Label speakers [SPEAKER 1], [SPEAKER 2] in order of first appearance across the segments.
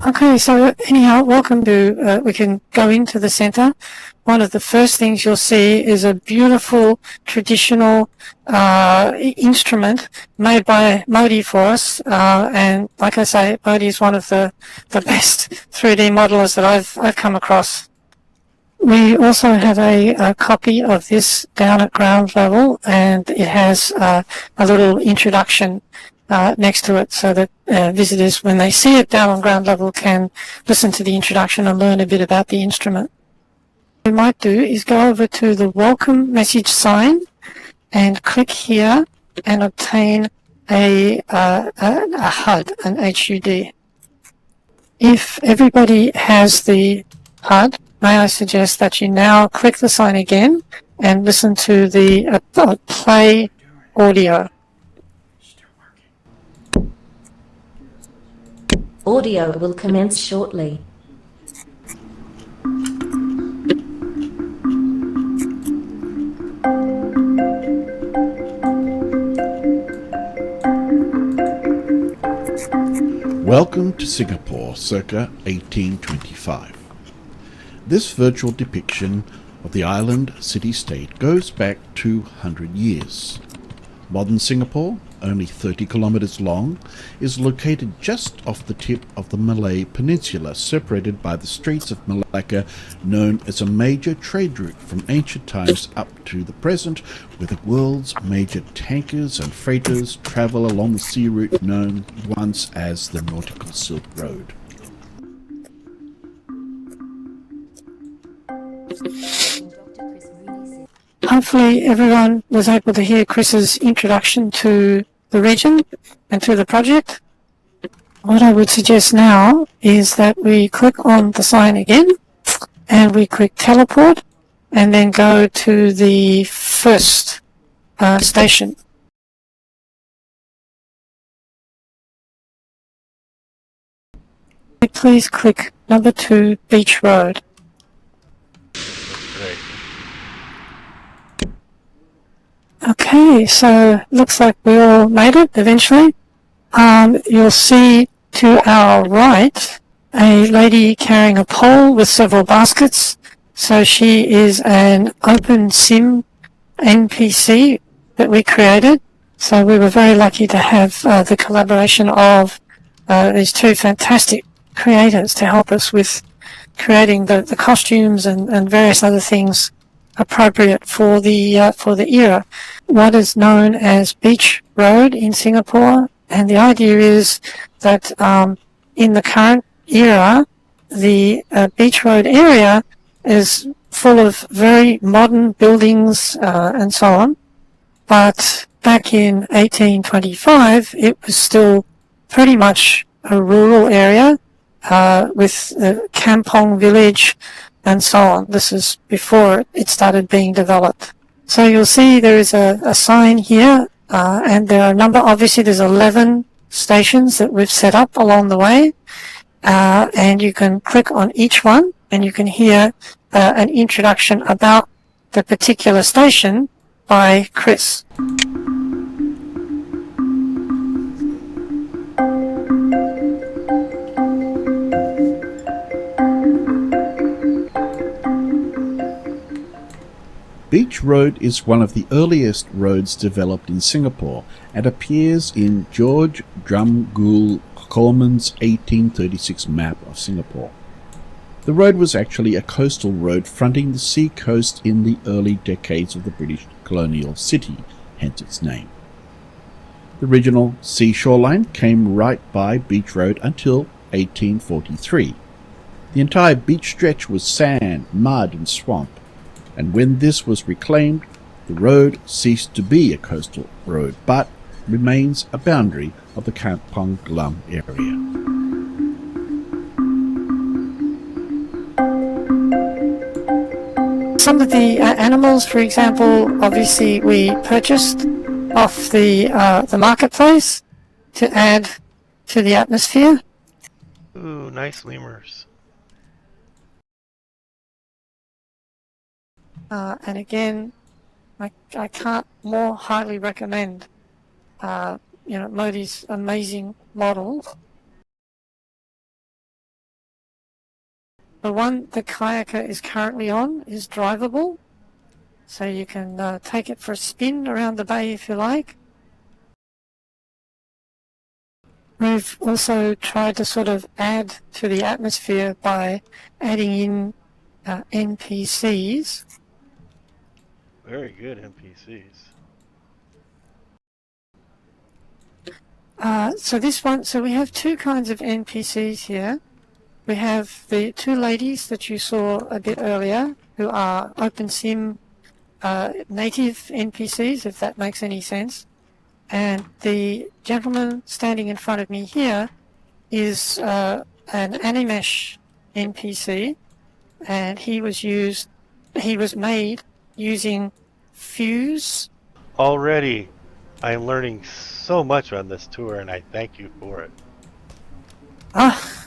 [SPEAKER 1] Okay, so anyhow, welcome to, we can go into the centre. One of the first things you'll see is a beautiful traditional instrument made by Modi for us. And like I say, Modi is one of the best 3D modelers that I've come across. We also have a copy of this down at ground level, and it has a little introduction next to it, so that visitors, when they see it down on ground level, can listen to the introduction and learn a bit about the instrument. What we might do is go over to the welcome message sign and click here and obtain a HUD, an HUD. If everybody has the HUD, may I suggest that you now click the sign again and listen to the play audio.
[SPEAKER 2] Audio will commence shortly.
[SPEAKER 3] Welcome to Singapore, circa 1825. This virtual depiction of the island city-state goes back 200 years. Modern Singapore, only 30 kilometers long, is located just off the tip of the Malay Peninsula, separated by the Straits of Malacca, known as a major trade route from ancient times up to the present, where the world's major tankers and freighters travel along the sea route known once as the Nautical Silk Road.
[SPEAKER 1] Hopefully everyone was able to hear Chris's introduction to the region and to the project. What I would suggest now is that we click on the sign again and we click teleport and then go to the first station. Please click number 2, Beach Road. Okay, so looks like we all made it eventually. You'll see to our right a lady carrying a pole with several baskets. So she is an open sim NPC that we created. So we were very lucky to have the collaboration of these two fantastic creators to help us with creating the costumes and various other things appropriate for the era. What is known as Beach Road in Singapore, and the idea is that in the current era, the Beach Road area is full of very modern buildings and so on, but back in 1825 it was still pretty much a rural area with the Kampong village and so on. This is before it started being developed. So you'll see there is a sign here, and there are a number, obviously there's 11 stations that we've set up along the way, and you can click on each one and you can hear an introduction about the particular station by Chris.
[SPEAKER 3] Beach Road is one of the earliest roads developed in Singapore and appears in George Drumgoole Coleman's 1836 map of Singapore. The road was actually a coastal road fronting the sea coast in the early decades of the British colonial city, hence its name. The original seashore line came right by Beach Road until 1843. The entire beach stretch was sand, mud and swamp, and when this was reclaimed, the road ceased to be a coastal road, but remains a boundary of the Kampong Glam area.
[SPEAKER 1] Some of the animals, for example, obviously we purchased off the marketplace to add to the atmosphere.
[SPEAKER 4] Ooh, nice lemurs.
[SPEAKER 1] And again, I can't more highly recommend Modi's amazing models. The one the kayaker is currently on is drivable, so you can take it for a spin around the bay if you like. We've also tried to sort of add to the atmosphere by adding in NPCs.
[SPEAKER 4] Very good NPCs.
[SPEAKER 1] So we have two kinds of NPCs here. We have the two ladies that you saw a bit earlier, who are OpenSim native NPCs, if that makes any sense. And the gentleman standing in front of me here is an Animesh NPC, and he was made using Fuse.
[SPEAKER 4] Already, I'm learning so much on this tour, and I thank you for it.
[SPEAKER 1] Ah,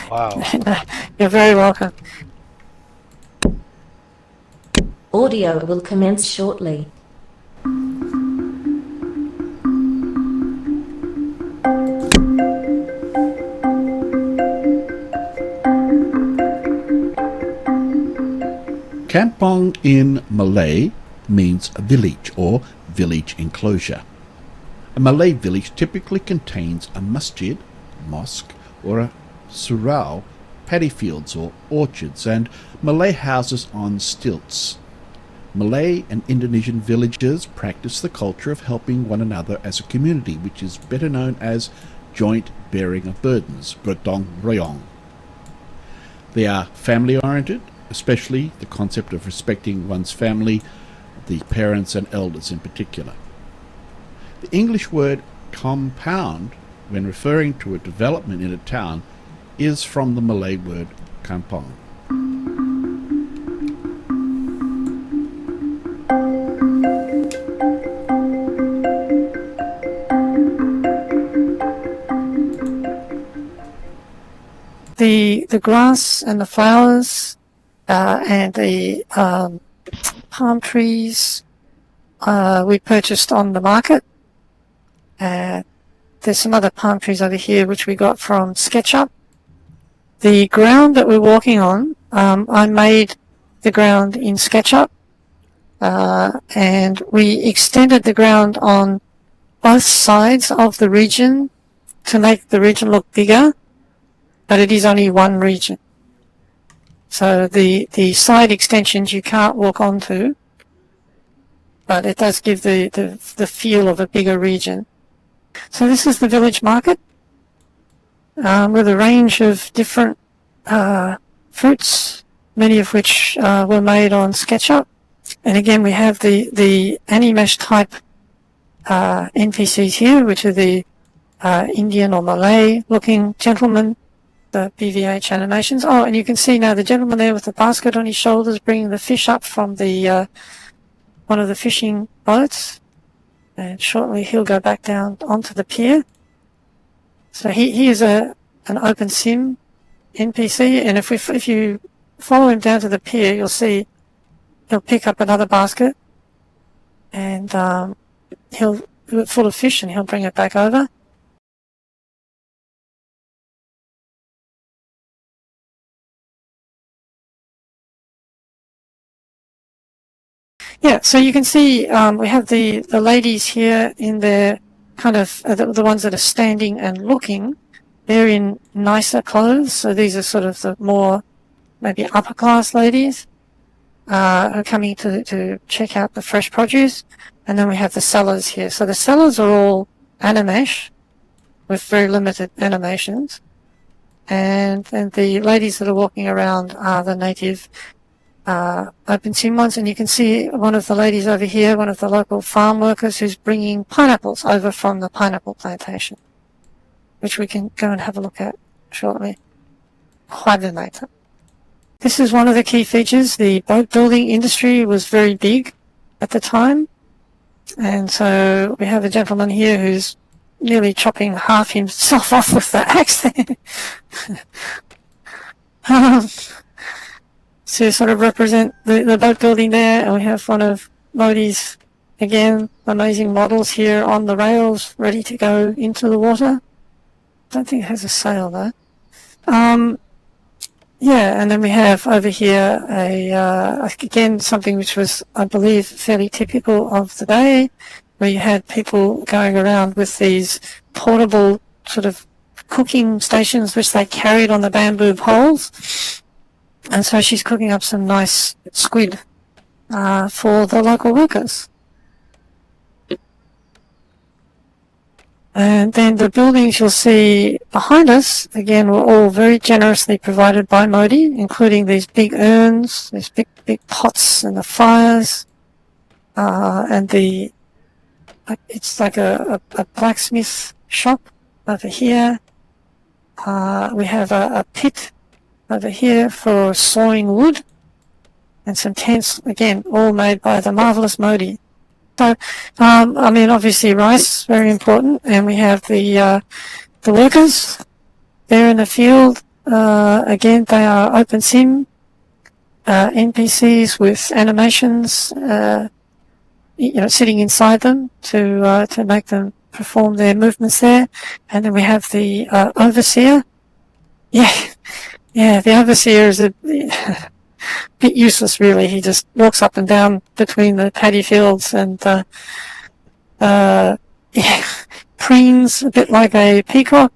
[SPEAKER 4] Wow.
[SPEAKER 1] you're very welcome.
[SPEAKER 2] Audio will commence shortly.
[SPEAKER 3] Kampong in Malay means a village or village enclosure. A Malay village typically contains a masjid, mosque, or a surau, paddy fields or orchards, and Malay houses on stilts. Malay and Indonesian villagers practice the culture of helping one another as a community, which is better known as joint bearing of burdens, gotong royong. They are family-oriented, especially the concept of respecting one's family, the parents and elders in particular. The English word compound, when referring to a development in a town, is from the Malay word kampong.
[SPEAKER 1] The grass and the flowers and the palm trees we purchased on the market. There's some other palm trees over here which we got from SketchUp. The ground that we're walking on, I made the ground in SketchUp, and we extended the ground on both sides of the region to make the region look bigger, but it is only one region. So the side extensions you can't walk onto, but it does give the feel of a bigger region. So this is the village market with a range of different fruits, many of which were made on SketchUp. And again, we have the Animesh type NPCs here, which are the Indian or Malay looking gentlemen, the PVH animations. Oh, and you can see now the gentleman there with the basket on his shoulders bringing the fish up from the one of the fishing boats, and shortly he'll go back down onto the pier. So he is an OpenSim NPC, and if you follow him down to the pier, you'll see he'll pick up another basket, and he'll full of fish, and he'll bring it back over. Yeah, so you can see we have the ladies here in their kind of the ones that are standing and looking. They're in nicer clothes, so these are sort of the more maybe upper class ladies who are coming to check out the fresh produce. And then we have the sellers here. So the sellers are all Animesh with very limited animations, and the ladies that are walking around are the native OpenSim ones. And you can see one of the ladies over here, one of the local farm workers, who's bringing pineapples over from the pineapple plantation, which we can go and have a look at shortly. Huadenator. This is one of the key features. The boat building industry was very big at the time, and so we have a gentleman here who's nearly chopping half himself off with the axe there. To sort of represent the boat building there, and we have one of Modi's, again, amazing models here on the rails, ready to go into the water. I don't think it has a sail though. yeah, and then we have over here again something which was, I believe, fairly typical of the day, where you had people going around with these portable sort of cooking stations which they carried on the bamboo poles. And so she's cooking up some nice squid for the local workers. And then the buildings you'll see behind us, again, were all very generously provided by Modi, including these big urns, these big pots and the fires, and it's like a blacksmith shop over here. We have a pit over here for sawing wood, and some tents, again, all made by the marvellous Modi. So, I mean, obviously rice, very important, and we have the workers there in the field. Again, they are open sim NPCs with animations, sitting inside them to make them perform their movements there. And then we have the overseer. Yeah, the overseer is a bit useless, really. He just walks up and down between the paddy fields and preens a bit like a peacock,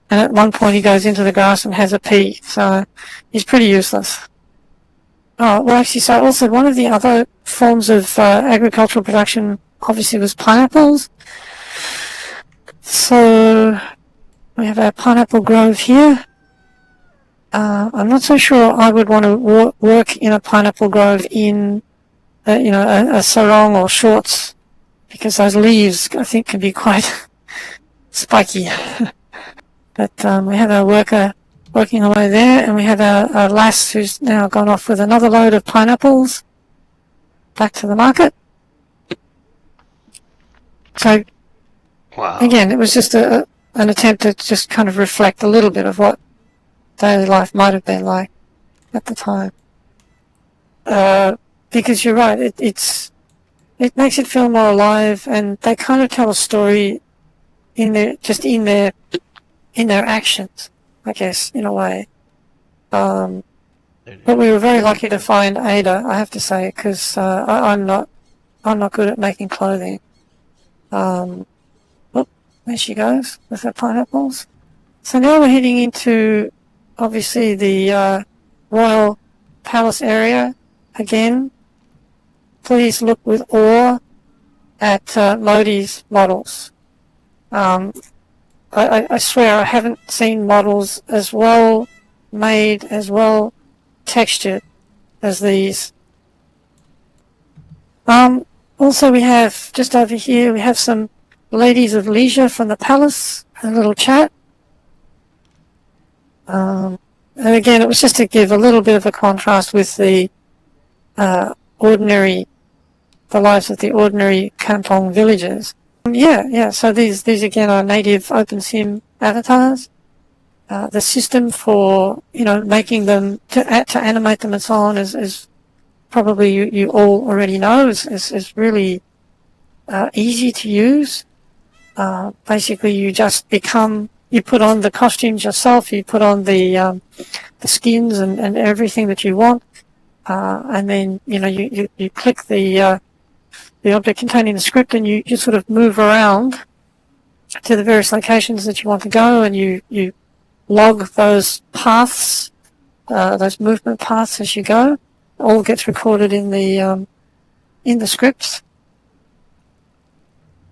[SPEAKER 1] and at one point he goes into the grass and has a pee, so he's pretty useless. Oh, well, actually, so also one of the other forms of agricultural production obviously was pineapples. So we have our pineapple grove here. I'm not so sure I would want to work in a pineapple grove in, a sarong or shorts, because those leaves, I think, can be quite spiky. But we have our worker working away there, and we have our lass who's now gone off with another load of pineapples back to the market. So,
[SPEAKER 4] Wow.
[SPEAKER 1] again, it was just an attempt to just kind of reflect a little bit of what daily life might have been like at the time. Because you're right, it makes it feel more alive, and they kind of tell a story in their actions, I guess, in a way. But we were very lucky to find Ada, I have to say, because I'm not good at making clothing. There she goes with her pineapples. So now we're heading into, obviously, the Royal Palace area again. Please look with awe at Modi's models. I swear I haven't seen models as well made, as well textured as these. Also, we have, just over here, we have some ladies of leisure from the palace, a little chat. And again, it was just to give a little bit of a contrast with the lives of the ordinary kampong villagers. So these again are native OpenSim avatars. The system for, making them, to animate them and so on is probably you all already know, is really easy to use. Basically, you just you put on the costumes yourself, you put on the skins and everything that you want, and then, you click the object containing the script, and you sort of move around to the various locations that you want to go, and you log those paths, those movement paths as you go. All gets recorded in the scripts.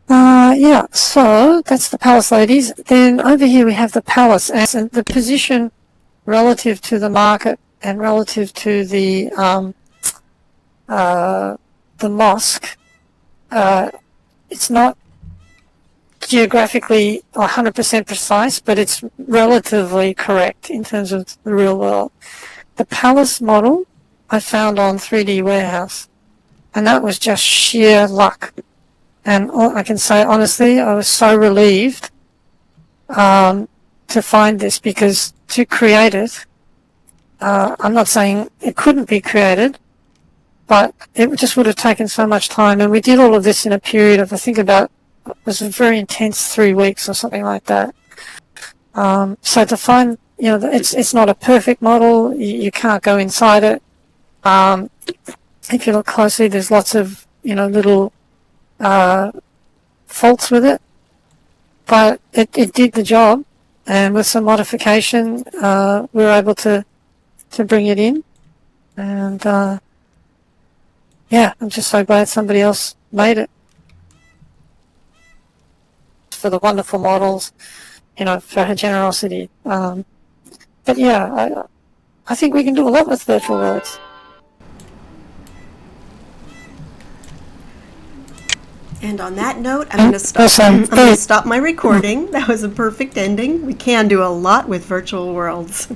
[SPEAKER 1] So that's the palace ladies. Then over here we have the palace, and the position relative to the market and relative to the mosque. It's not geographically 100% precise, but it's relatively correct in terms of the real world. The palace model I found on 3D Warehouse, and that was just sheer luck. And I can say honestly, I was so relieved to find this, because to create it, I'm not saying it couldn't be created, but it just would have taken so much time. And we did all of this in a period of, I think, it was a very intense 3 weeks or something like that. So to find it's not a perfect model. You can't go inside it. If you look closely, there's lots of, little faults with it, but it did the job, and with some modification, we were able to bring it in, and I'm just so glad somebody else made it. For the wonderful models, for her generosity. But yeah, I think we can do a lot with virtual worlds.
[SPEAKER 5] And on that note, I'm going to stop my recording. That was a perfect ending. We can do a lot with virtual worlds.